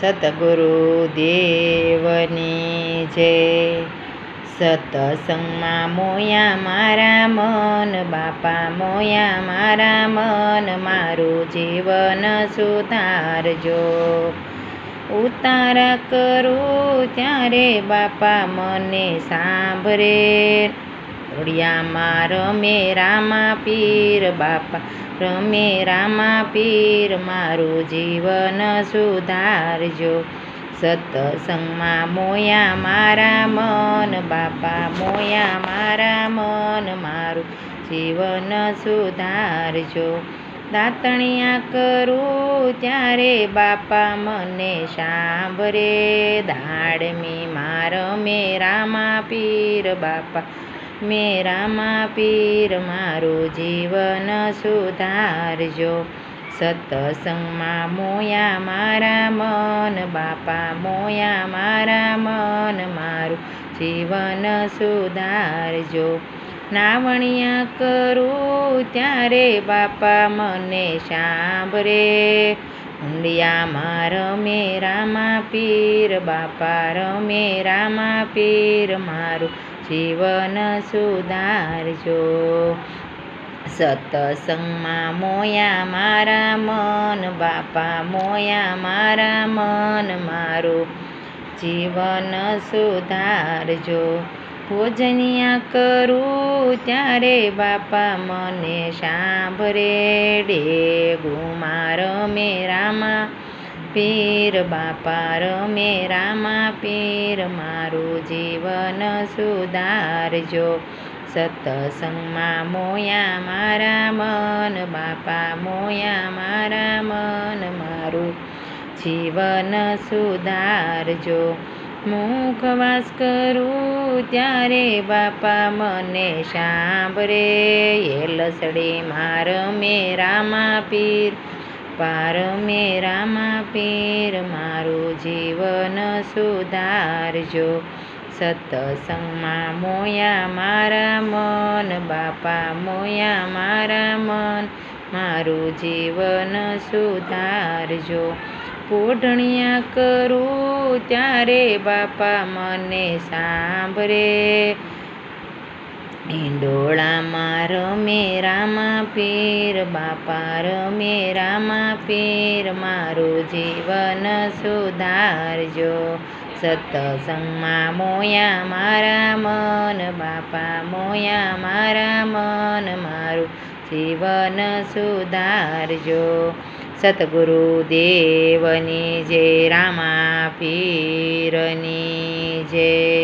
સતગુરુ દેવની જય. સતસંગમાં મોયા મારા મન, બાપા મોયા મારા મન, મારું જીવન સુધારજો. ઉતારા કરું ત્યારે બાપા મને સાંભળે, ઓડિયામાં રમે રામા પીર, બાપા રમે રામા પીર, મારું જીવન સુધારજો. સત્સંગમાં મોયા મારા મન, બાપા મોયા મારા મન, મારું જીવન સુધારજો. દાતણિયા કરું ત્યારે બાપા મને સાંભળે, દાડમી રમે રામા પીર, બાપા રામા પીર, મારું જીવન સુધારજો. સત્સંગમાં મોયા મારા મન, બાપા મોયા મારા મન, મારું જીવન સુધારજો. નાવણિયા કરું ત્યારે બાપા મને સાંભળે, ઊંડિયામાં રમે રામા પીર, બાપા રમે રામા પીર, મારું જીવન સુધારજો. સત્સંગમાં મોયા મારા મન, બાપા મોયા મારા મન, મારું જીવન સુધારજો. ભોજનિયા કરું ત્યારે બાપા મને સાંભળે, ડેગુમાં રમે રામા પીર, બાપા રમે રામા પીર, મારું જીવન સુધારજો. સત્સંગમાં મોયા મારા મન, બાપા મોયા મારા મન, મારું જીવન સુધારજો. મુખવાસ કરું ત્યારે બાપા મને સાંભળે, એલસડીમાં રમે રામા પીર, રમે રામા પીર, મારું જીવન સુધારજો. સત્સંગમાં મોયા મારા મન, બાપા મોયા મારા મન, મારું જીવન સુધારજો. પોઢણિયા કરું ત્યારે બાપા મને સાંભળે, હિંડોળામાં રમે રામા પીર, બાપા રમે રામા પીર, મારું જીવન સુધારજો. સત્સંગમાં મોયા મારા મન, બાપા મોયા મારા મન, મારું જીવન સુધારજો. સતગુરુ દેવની જય, રામા પીરની જય.